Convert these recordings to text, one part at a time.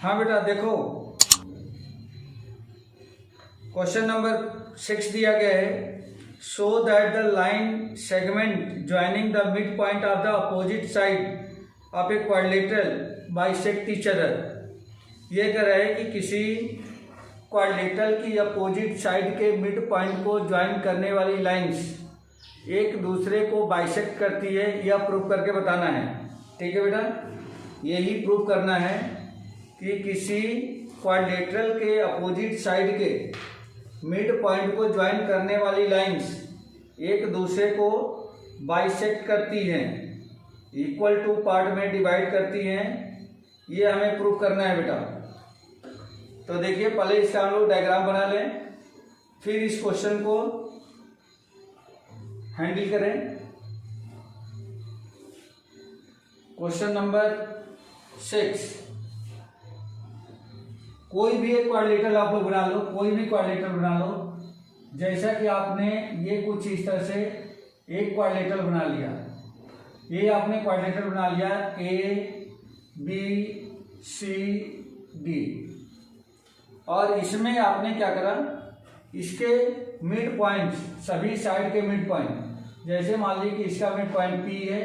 हाँ बेटा देखो, क्वेश्चन नंबर 6 दिया गया है। Show that the line segment joining the mid point of the opposite side of a quadrilateral bisect each other. ये कह रहा है कि किसी क्वाड्रिलेटरल की अपोजिट साइड के मिड पॉइंट को ज्वाइन करने वाली लाइंस एक दूसरे को बाइसेक्ट करती है, यह प्रूव करके बताना है। ठीक है बेटा, यही प्रूव करना है कि किसी क्वाड्रिलेटरल के अपोजिट साइड के मिड पॉइंट को ज्वाइन करने वाली लाइंस एक दूसरे को बाइसेक्ट करती हैं, इक्वल टू पार्ट में डिवाइड करती हैं। ये हमें प्रूव करना है बेटा। तो देखिए, पहले इसका हम लोग डायग्राम बना लें, फिर इस क्वेश्चन को हैंडल करें। क्वेश्चन नंबर 6, कोई भी एक क्वाड्रिलेटरल आप लोग बना लो, कोई भी क्वाड्रिलेटरल बना लो। जैसा कि आपने ये कुछ इस तरह से एक क्वाड्रिलेटरल बना लिया, ये आपने क्वाड्रिलेटरल बना लिया ABCD, और इसमें आपने क्या करा, इसके मिड पॉइंट, सभी साइड के मिड पॉइंट, जैसे मान लीजिए कि इसका मिड पॉइंट P है,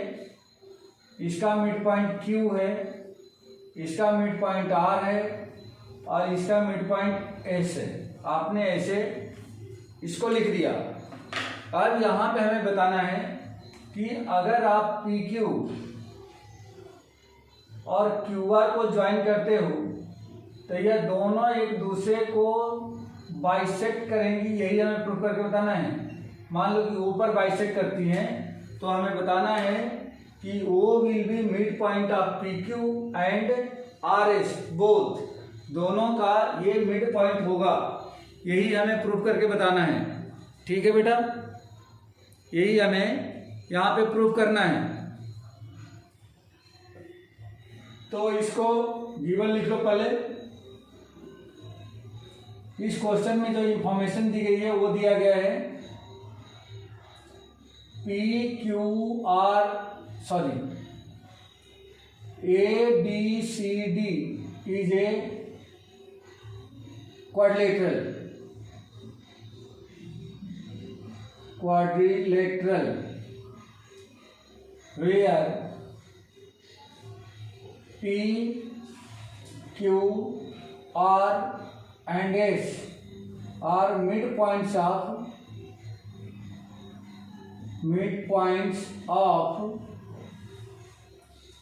इसका मिड पॉइंट Q है, इसका मिड पॉइंट R है और इसका मिड पॉइंट S है। आपने ऐसे इसको लिख दिया। अब यहाँ पे हमें बताना है कि अगर आप PQ और QR को ज्वाइन करते हो तो यह दोनों एक दूसरे को बाइसेक्ट करेंगी, यही हमें प्रूव करके बताना है। मान लो कि ऊपर बाइसेक्ट करती हैं, तो हमें बताना है कि O will be mid point of PQ and RS both, दोनों का ये मिड पॉइंट होगा, यही हमें प्रूव करके बताना है। ठीक है बेटा, यही हमें यहाँ पे प्रूव करना है। तो इसको गिवन लिख लो पहले। इस क्वेश्चन में जो इंफॉर्मेशन दी गई है वो दिया गया है ABCD is a quadrilateral where P, Q, R and S are midpoints of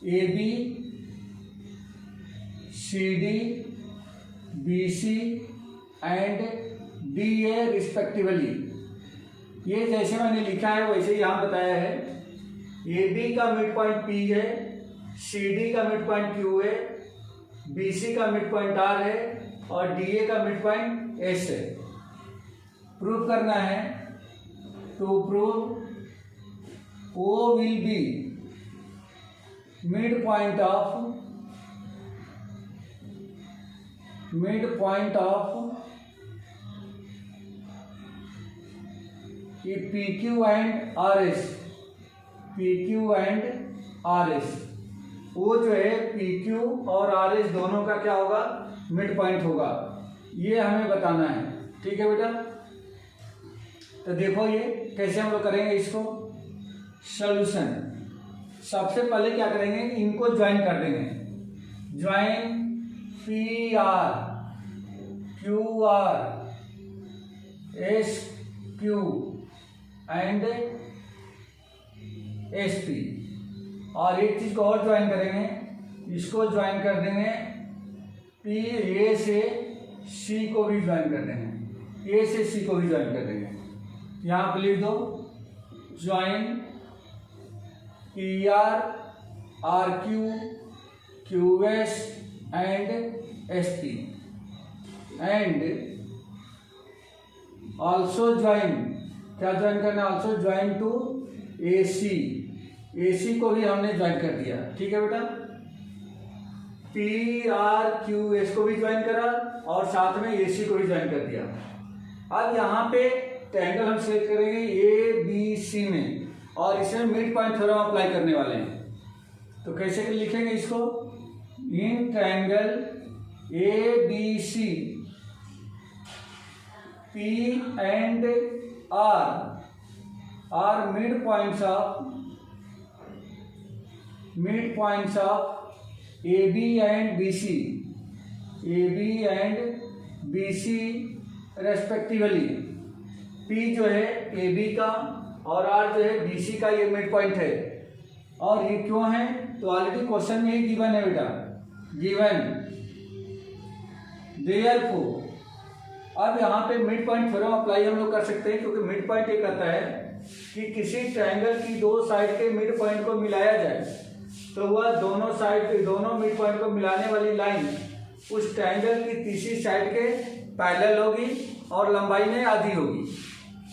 AB, CD, BC and DA respectively. ये जैसे मैंने लिखा है वैसे ही यहाँ बताया है। AB का मिड पॉइंट P है, CD का मिड पॉइंट Q है, BC का मिड पॉइंट R है और DA का मिड पॉइंट S है। प्रूव करना है, to prove O will be mid point of PQ and RS, वो जो है PQ और RS दोनों का क्या होगा, मिड पॉइंट होगा। ये हमें बताना है। ठीक है बेटा, तो देखो ये कैसे हम लोग करेंगे इसको सॉल्यूशन। सबसे पहले क्या करेंगे, इनको ज्वाइन कर देंगे। Join PR, QR, SQ and SP। और एक चीज को और ज्वाइन करेंगे, इसको ज्वाइन कर देंगे A से C को भी ज्वाइन कर देंगे, A से C को भी ज्वाइन कर देंगे। यहाँ पे लिख दो join PR, RQ, QS and SP and also join, क्या ज्वाइन करना है, ऑल्सो ज्वाइन टू AC को भी हमने ज्वाइन कर दिया। ठीक है बेटा, PRQS को भी ज्वाइन करा और साथ में AC को भी ज्वाइन कर दिया। अब यहाँ पे ट्रायंगल हम सेलेक्ट करेंगे ABC में और इसमें मिड पॉइंट थ्योरम अप्लाई करने वाले हैं। तो कैसे लिखेंगे इसको, in triangle ABC, P and R are midpoints of AB and BC, respectively. P जो है AB का और R जो है BC का, ये मिड पॉइंट है। और ये क्यों है, तो ऑलरेडी क्वेश्चन में ही गिवन है बेटा, गिवन। देयरफॉर, अब यहाँ पे मिड पॉइंट थ्योरम अप्लाई हम लोग कर सकते हैं, क्योंकि मिड पॉइंट ये कहता है कि किसी ट्रायंगल की दो साइड के मिड पॉइंट को मिलाया जाए तो वह दोनों मिड पॉइंट को मिलाने वाली लाइन उस ट्रायंगल की तीसरी साइड के पैरेलल होगी और लंबाई में आधी होगी।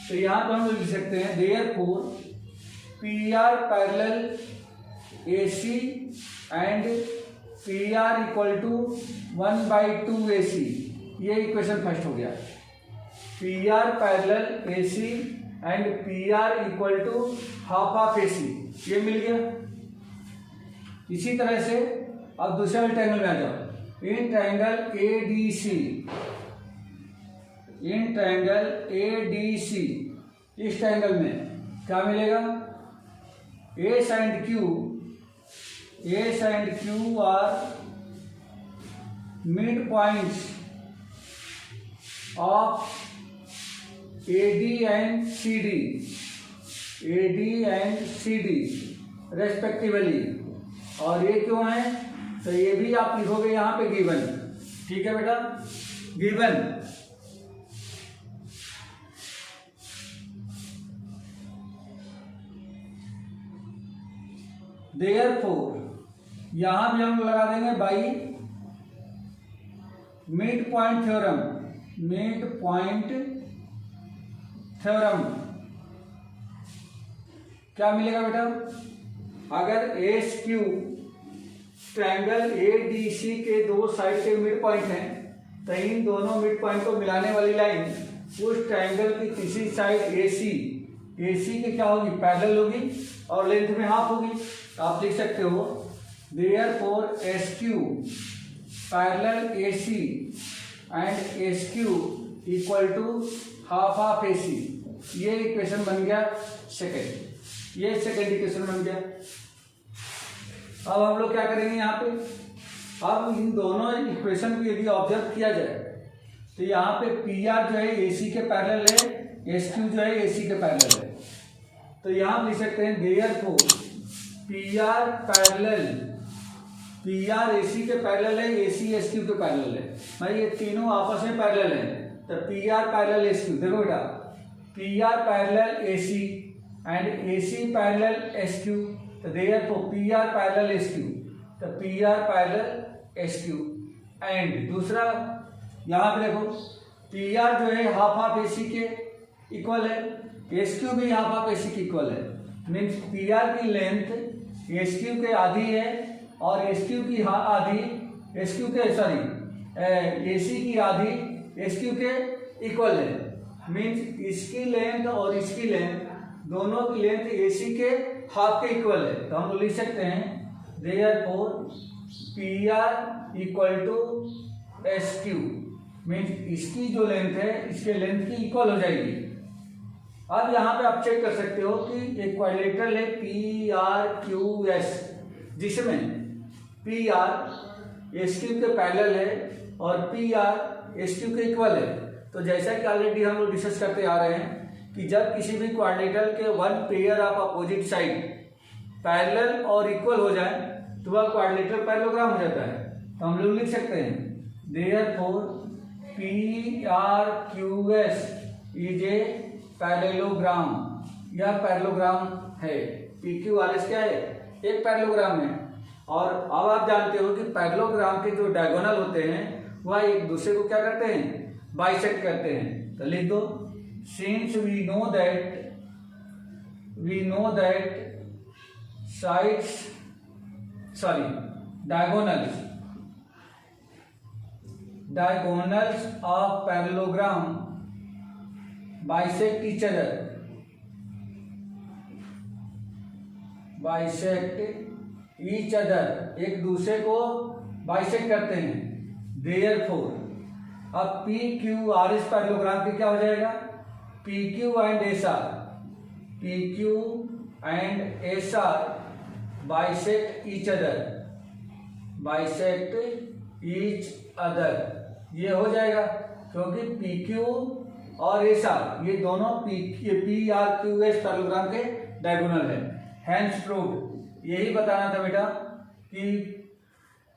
तो यहाँ पर हम लिख सकते हैं therefore PR parallel AC and PR equal to 1/2 AC। ये इक्वेशन फर्स्ट हो गया। PR parallel AC and PR equal to half AC, ये मिल गया। इसी तरह से अब दूसरे वाले ट्रायंगल में आ जाओ। इन ट्रायंगल ADC, इस ट्रायंगल में क्या मिलेगा, S and Q R mid points of AD and CD respectively. और ये क्यों है, तो ये भी आप लिखोगे यहाँ पे गिवन। ठीक है बेटा, गिवन। देयरफॉर, यहां भी हम लगा देंगे बाई मिड पॉइंट थ्योरम। क्या मिलेगा बेटा, अगर ASQ ट्रायंगल ADC के दो साइड के मिड पॉइंट हैं तो इन दोनों मिड पॉइंट को मिलाने वाली लाइन उस ट्रायंगल की तीसरी साइड AC की क्या होगी, पैरेलल होगी और लेंथ में हाफ होगी। तो आप लिख सकते हो therefore SQ parallel AC and SQ equal to half AC। ये इक्वेशन बन गया सेकेंड, ये सेकेंड इक्वेशन बन गया। अब हम लोग क्या करेंगे यहाँ पे, अब इन दोनों इक्वेशन को यदि ऑब्जर्व किया जाए तो यहाँ पे PR जो है AC के पैरेलल है, SQ जो है AC के पैरेलल है। तो यहाँ लिख सकते हैं देयरफॉर PR AC के पैरेलल है, AC SQ के पैरेलल है। भाई ये तीनों आपस में पैरेलल है, तो PR पैरेलल SQ। देखो बेटा, PR parallel AC and AC parallel SQ, तो देयरफॉर PR पैरेलल SQ, तो PR पैरेलल SQ। एंड दूसरा यहाँ पे देखो PR जो है हाफ AC के इक्वल है, SQ भी हाफ AC के इक्वल है। मीन्स PR की लेंथ SQ के आधी है और AC की आधी SQ के इक्वल है। मीन्स इसकी लेंथ और इसकी लेंथ, दोनों की लेंथ AC के हाफ के इक्वल है। तो हम लिख सकते हैं therefore PR equal to SQ। Means इसकी जो लेंथ है इसके लेंथ की इक्वल हो जाएगी। अब यहाँ पे आप चेक कर सकते हो कि एक क्वाड्रिलेटरल है PRQS, जिसमें PR SQ के पैरेलल है और PR SQ के इक्वल है। तो जैसा कि ऑलरेडी हम लोग डिस्कस करते आ रहे हैं कि जब किसी भी क्वाड्रिलेटरल के one pair of opposite side parallel और इक्वल हो जाए तो वह क्वाड्रिलेटरल पैरेललोग्राम हो जाता है। तो हम लोग लिख सकते हैं therefore PRQS is a parallelogram. यह पैरेललोग्राम है। PQRS क्या है, एक पैरेललोग्राम है। और अब आप जानते हो कि पैरेललोग्राम के जो डायगोनल होते हैं वह एक दूसरे को क्या करते हैं, बाइसेक्ट करते हैं। तो लिख दो, since we know that sides diagonals of parallelogram bisect each other, एक दूसरे को बाइसेक्ट करते हैं। देयरफॉर अब पी क्यू आर इस पैरेललोग्राम के क्या हो जाएगा, P Q and S R, P Q and S R bisect each other, bisect each other, ये हो जाएगा क्योंकि पी क्यू और एस आर ये दोनों P R Q S parallelogram के डायगोनल है। हैंस प्रूव्ड, यही बताना था बेटा कि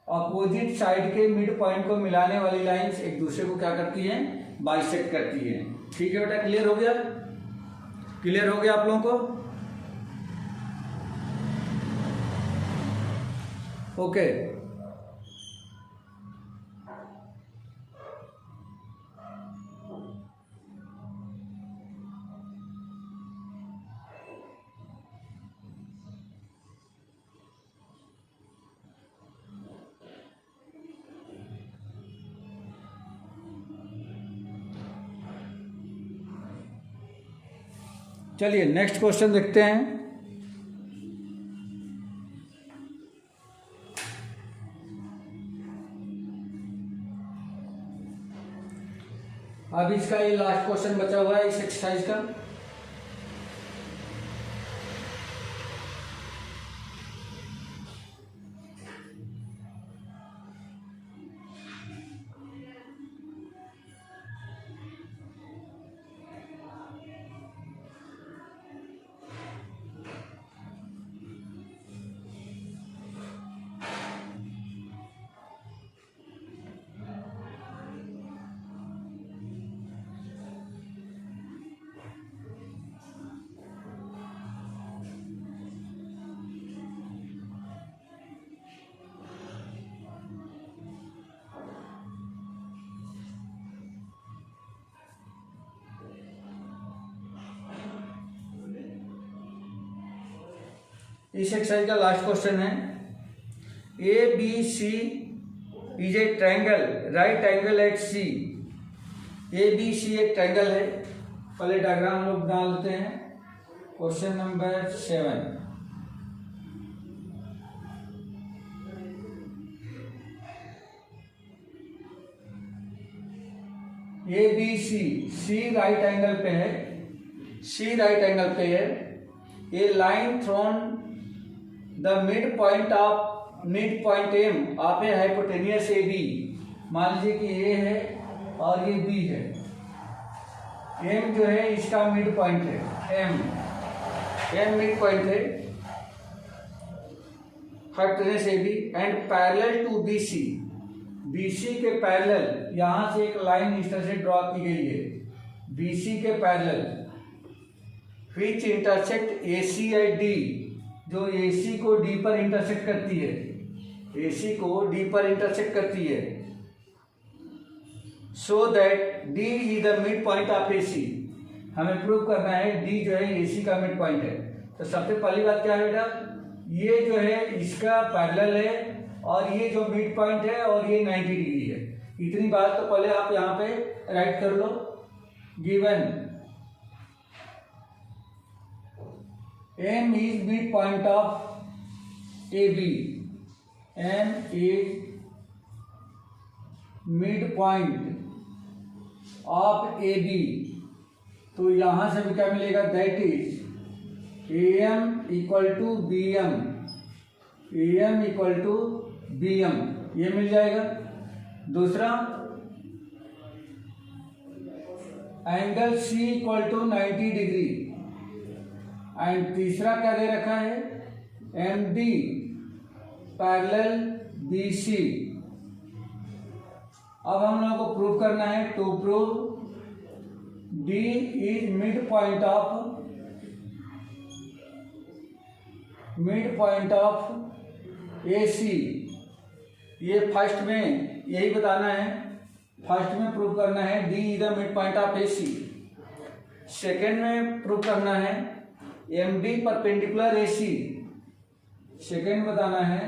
अपोजिट साइड के मिड पॉइंट को मिलाने वाली लाइंस एक दूसरे को क्या करती हैं, बाइसेक्ट करती हैं। ठीक है बेटा, क्लियर हो गया, क्लियर हो गया आप लोगों को? ओके चलिए नेक्स्ट क्वेश्चन देखते हैं। अब इसका ये लास्ट क्वेश्चन बचा हुआ है इस एक्सरसाइज का। इस एक्सरसाइज का लास्ट क्वेश्चन है, A B C is a triangle, right angle at C. A B C एक ट्रायंगल है, पहले डायग्राम हम लोग डाल देते हैं। Question number 7, A B C, C right angle पे है, सी राइट एंगल पे है। A line thrown the mid point M of A hypotenuse A B, मान लीजिए कि ए है और ये बी है, एम जो है इसका मिड पॉइंट है, एम मिड पॉइंट है hypotenuse A B and parallel to B C, B C के पैरेलल यहां से एक लाइन इस तरह से ड्रॉ की गई है, बी सी के parallel which intersect A C at D, जो AC को D पर इंटरसेक्ट करती है, AC को D पर इंटरसेक्ट करती है। So that D is the mid point of AC, हमें प्रूव करना है D जो है AC का मिड पॉइंट है। तो सबसे पहली बात क्या है बेटा, ये जो है इसका पैरेलल है और ये जो मिड पॉइंट है और ये 90 डिग्री है। इतनी बात तो पहले आप यहाँ पे राइट कर लो। Given M is midpoint of AB, M is midpoint of AB, तो यहाँ से भी क्या मिलेगा, that is AM equal to BM, AM equal to BM, ये मिल जाएगा। दूसरा angle C equal to 90 degree, and तीसरा क्या दे रखा है, MD पैरेलल BC। अब हम लोगों को प्रूव करना है, to prove D is mid point of AC। ये फर्स्ट में यही बताना है, फर्स्ट में प्रूव करना है D is the mid point of AC। Second में प्रूव करना है MD परपेंडिकुलर AC, सेकेंड बताना है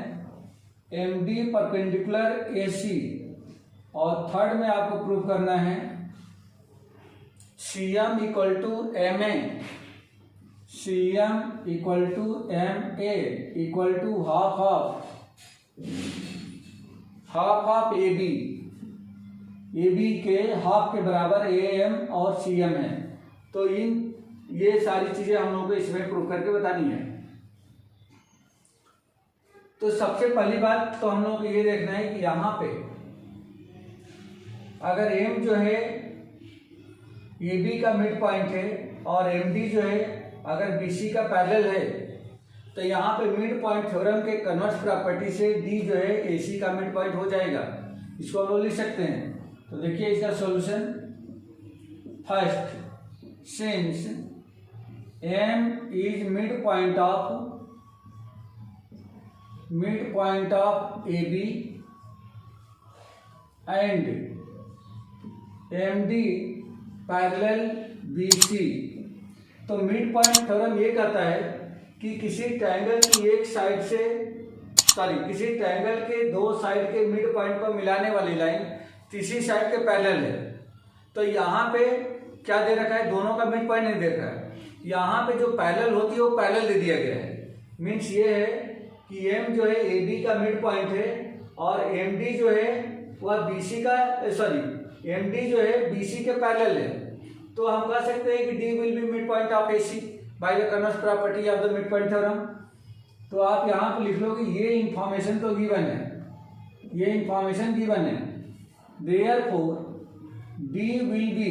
MD परपेंडिकुलर AC। और थर्ड में आपको प्रूव करना है CM equal to MA, CM equal to MA equal to half of AB। A B के हाफ के बराबर ए एम और सी एम है। तो ये सारी चीज़ें हम लोगों को इसमें प्रूव करके बतानी है। तो सबसे पहली बात तो हम लोग को ये देखना है कि यहाँ पे अगर एम जो है ए बी का मिड पॉइंट है और एम डी जो है अगर बी सी का पैरेलल है, तो यहाँ पे मिड पॉइंट थ्योरम के कन्वर्स प्रॉपर्टी से डी जो है ए सी का मिड पॉइंट हो जाएगा। इसको हम लोग लिख सकते हैं। तो देखिए इसका solution, first, since M is mid point of A B and M D parallel B C. तो मिड पॉइंट थ्योरम ये कहता है कि किसी ट्रायंगल की एक साइड से किसी ट्रायंगल के दो साइड के मिड पॉइंट को मिलाने वाली लाइन तीसरी साइड के पैरेलल है। तो यहाँ पे क्या दे रखा है, दोनों का मिड पॉइंट नहीं दे रखा है। यहाँ पे जो पैरेलल होती है वो पैरेलल दे दिया गया है। मीन्स ये है कि एम जो है ए बी का मिड पॉइंट है और एम डी जो है वह बी सी का एम डी जो है बी सी के पैरेलल है। तो हम कह सकते हैं कि D will be mid point of A C by the converse property of the mid point theorem. तो आप यहाँ पे लिख लो कि ये इंफॉर्मेशन तो गिवन है, ये इंफॉर्मेशन गिवन है। Therefore, D will be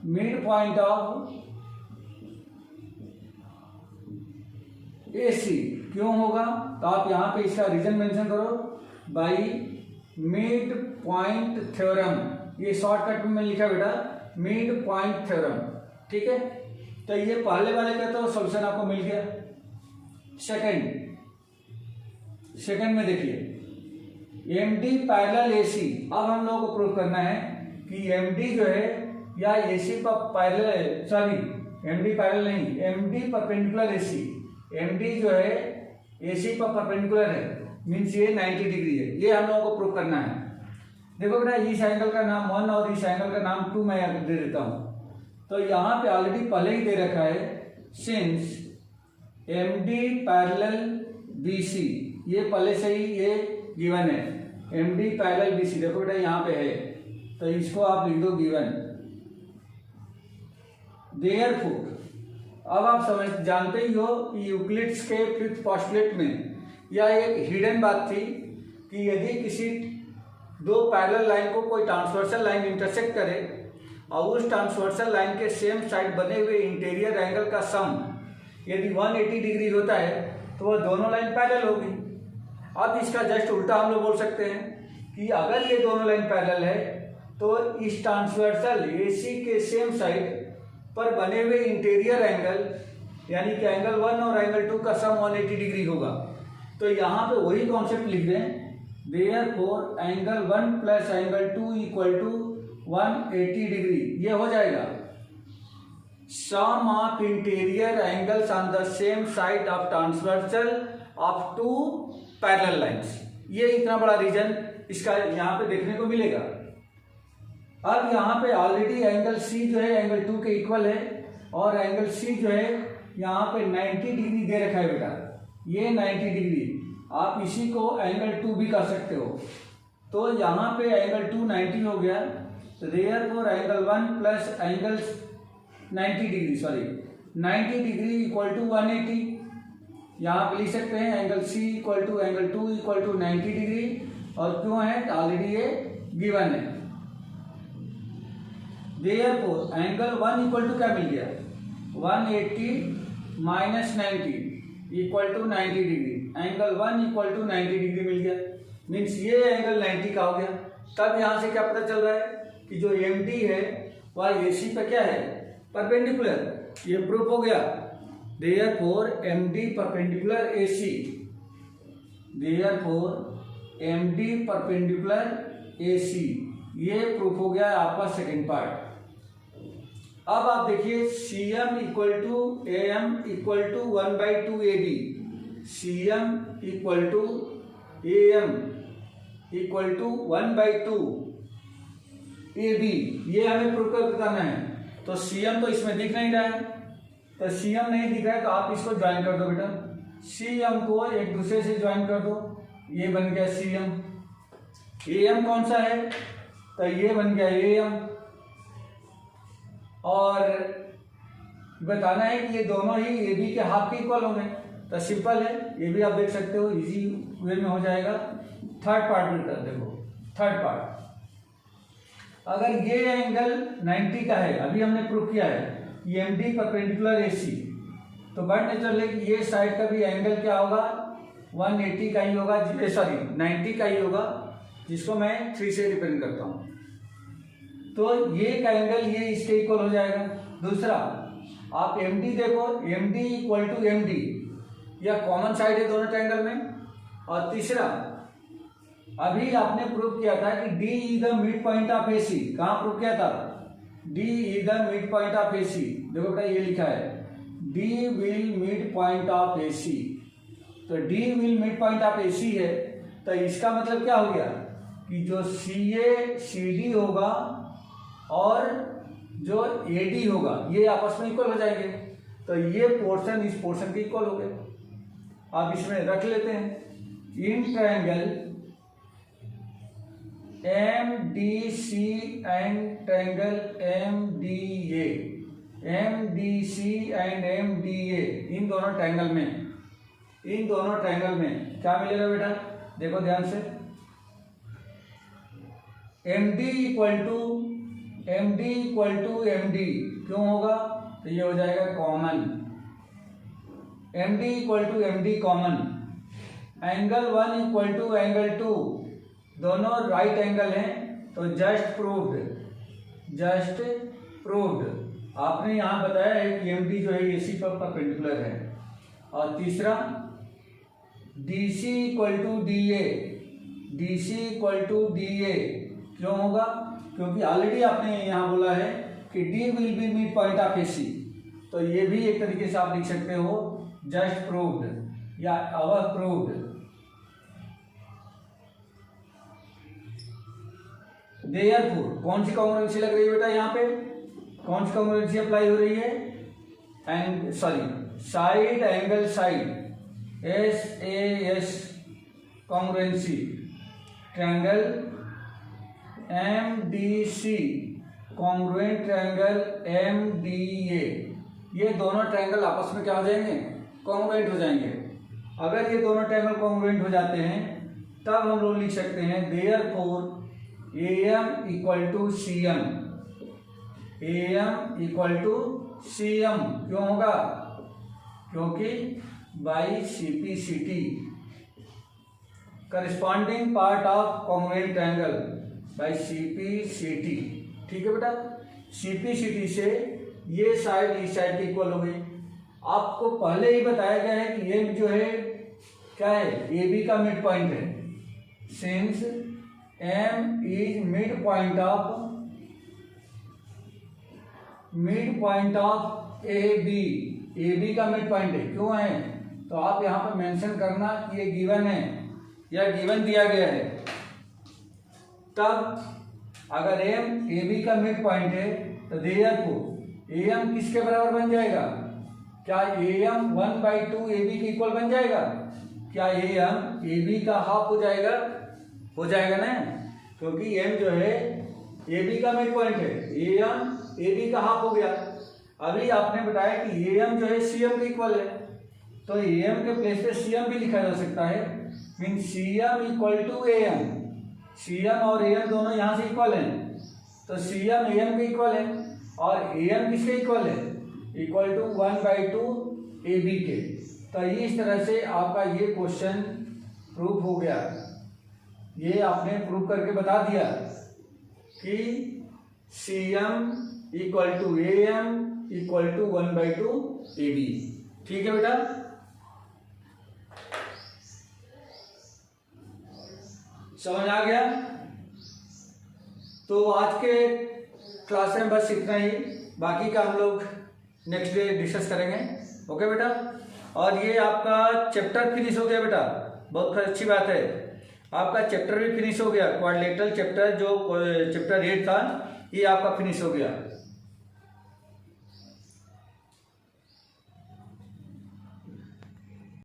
midpoint of AC। क्यों होगा, तो आप यहाँ पे इसका रीजन मेंशन करो, बाई मिड पॉइंट थ्योरम। ये शॉर्टकट में लिखा बेटा, मिड पॉइंट थ्योरम, ठीक है। तो ये पहले वाले का तो सॉल्यूशन आपको मिल गया। सेकंड में देखिए एम डी पैरेलल ए सी। अब हम लोगों को प्रूव करना है कि एम डी जो है या ए सी पर पैरेलल, एम डी पैरेलल नहीं, M D perpendicular A C. M D जो है ए सी पर परपेंडिकुलर है, मीन्स ये 90 डिग्री है। ये हम लोगों को प्रूव करना है। देखो बेटा, इस एंगल का नाम 1 और इस एंगल का नाम 2 मैं दे देता हूँ। तो यहाँ पे ऑलरेडी पहले ही दे रखा है, since M D parallel B C, ये पहले से ही ये गिवन है। M D parallel B C, देखो बेटा यहाँ पे है, तो इसको आप लिख दो गिवन। देयरफॉर, अब आप जानते ही हो कि यूक्लिड्स के फिफ्थ पोस्टुलेट में यह एक हिडन बात थी कि यदि किसी दो पैरेलल लाइन को कोई ट्रांसवर्सल लाइन इंटरसेक्ट करे और उस ट्रांसवर्सल लाइन के सेम साइड बने हुए इंटीरियर एंगल का सम यदि 180 डिग्री होता है तो वह दोनों लाइन पैरेलल होगी। अब इसका जस्ट उल्टा हम लोग बोल सकते हैं कि अगर ये दोनों लाइन पैरेलल है तो इस ट्रांसवर्सल AC के सेम साइड पर बने हुए इंटीरियर एंगल यानी कि एंगल 1 और एंगल 2 का सम 180 डिग्री होगा। तो यहाँ पे वही कॉन्सेप्ट लिख दें, therefore angle 1 plus angle 2 equal to 180 degree. ये हो जाएगा sum of interior angles on the same side of transversal of two parallel lines. ये इतना बड़ा रीजन इसका यहाँ पे देखने को मिलेगा। अब यहाँ पे ऑलरेडी एंगल C जो है एंगल 2 के इक्वल है और एंगल C जो है यहाँ पे 90 डिग्री दे रखा है बेटा, ये 90 डिग्री। आप इसी को एंगल 2 भी कर सकते हो। तो यहाँ पे एंगल 2 90 हो गया, तो therefore angle 1 plus angle 90 degree equal to 180। यहाँ पे लिख सकते हैं angle C equal to angle 2 equal to 90 degree. और क्यों है, ऑलरेडी ये गिवन है। देयरफॉर एंगल 1 इक्वल टू क्या मिल गया, 180 minus 90 equal to 90 degree. Angle 1 equal to 90 degree मिल गया, मीन्स ये एंगल 90 का हो गया। तब यहाँ से क्या पता चल रहा है कि जो MD है वह AC पे क्या है, परपेंडिकुलर। ये प्रूफ हो गया। Therefore MD perpendicular AC, therefore MD perpendicular AC, ये प्रूफ हो गया आपका सेकेंड पार्ट। अब आप देखिए CM equal to AM equal to 1/2 AB, CM equal to AM equal to 1/2 AB, ये हमें प्रूफ करना है। तो CM तो इसमें दिख नहीं रहा है, तो CM नहीं दिख रहा है तो आप इसको ज्वाइन कर दो बेटा। CM को एक दूसरे से ज्वाइन कर दो, ये बन गया CM। ए एम कौन सा है, तो ये बन गया ए एम। और बताना है कि ये दोनों ही ए बी के हाफ के इक्वल होंगे, तो सिंपल है, ये भी आप देख सकते हो, इजी वे में हो जाएगा। थर्ड पार्ट में कर देखो, थर्ड पार्ट, अगर ये एंगल 90 का है, अभी हमने प्रूव किया है ये M D perpendicular A C, तो बाय नेचर कि ये साइड का भी एंगल क्या होगा, 180 का ही होगा, सॉरी 90 का ही होगा, जिसको मैं 3 से रिप्रेजेंट करता हूँ। तो ये का एंगल ये इसके इक्वल हो जाएगा। दूसरा, आप एम डी देखो, M D equal to M D, यह कॉमन साइड है दोनों ट्रायंगल में। और तीसरा, अभी आपने प्रूव किया था कि D is the mid point of A C, कहाँ प्रूव किया था, D is the mid point of A C, देखो बेटा ये लिखा है D will mid point of A C, तो D will mid point of A C है, तो इसका मतलब क्या हो गया कि जो सी ए सी डी होगा और जो ए डी होगा ये आपस में इक्वल हो जाएंगे, तो ये पोर्शन इस पोर्शन के इक्वल हो गए। आप इसमें रख लेते हैं, in triangle M D C and triangle M D A, M D C and M D A, इन दोनों ट्रायंगल में क्या मिलेगा बेटा, देखो ध्यान से, M D equal to M D क्यों होगा, तो ये हो जाएगा common, M D equal to M D common, angle 1 equal to angle 2, दोनों राइट एंगल हैं, तो जस्ट प्रूव्ड। आपने यहाँ बताया है कि एम डी जो है ए सी पर परपेंडिकुलर है। और तीसरा, D C equal to D A, क्यों होगा, क्योंकि ऑलरेडी आपने यहाँ बोला है कि D will be mid point of A C, तो ये भी एक तरीके से आप लिख सकते हो जस्ट प्रूव्ड या अवर प्रूव्ड। देयरफॉर कौन सी कॉन्ग्रुएंसी लग रही है बेटा, यहाँ पे कौन सी कॉन्ग्रुएंसी अप्लाई हो रही है, and sorry side angle side, SAS congruency, triangle MDC congruent triangle MDA, ये दोनों ट्रायंगल आपस में क्या हो जाएंगे, कॉन्ग्रुएंट हो जाएंगे। अगर ये दोनों ट्रायंगल कॉन्ग्रुएंट हो जाते हैं तब हम लोग लिख सकते हैं therefore AM equal to CM, AM equal to CM, क्यों होगा, क्योंकि by CPCT corresponding part of congruent triangle by CPCT, ठीक है बेटा। CPCT से ये साइड इस साइड की इक्वल हो गई। आपको पहले ही बताया गया है कि ये जो है क्या है, AB का मिड पॉइंट है, since M is mid point of AB का मिड पॉइंट है, क्यों है, तो आप यहाँ पर मेंशन करना कि ये गिवन है या गिवन दिया गया है। तब अगर M AB का मिड पॉइंट है तो देयरफॉर AM किसके बराबर बन जाएगा, क्या AM 1/2 AB के इक्वल बन जाएगा, क्या AM AB का हाफ हो जाएगा ना, क्योंकि M जो है AB का मिड पॉइंट है, AM AB का हाफ हो गया। अभी आपने बताया कि AM जो है CM के इक्वल है, तो AM के प्लेस पे CM भी लिखा जा सकता है, mean CM equal to AM, CM और AM दोनों यहाँ से इक्वल हैं, तो CM AM के इक्वल है और AM किसके इक्वल है, इक्वल टू 1/2 AB के। तो इस तरह से आपका ये क्वेश्चन प्रूफ हो गया, ये आपने प्रूफ करके बता दिया कि CM equal to AM equal to 1/2 AB, ठीक है बेटा। समझ आ गया, तो आज के क्लास में बस इतना ही, बाकी का हम लोग नेक्स्ट डे डिस्कस करेंगे, ओके बेटा। और ये आपका चैप्टर फिनिश हो गया बेटा, बहुत अच्छी बात है, आपका चैप्टर भी फिनिश हो गया, क्वाड्रिलेटरल चैप्टर जो चैप्टर 8 था ये आपका फिनिश हो गया।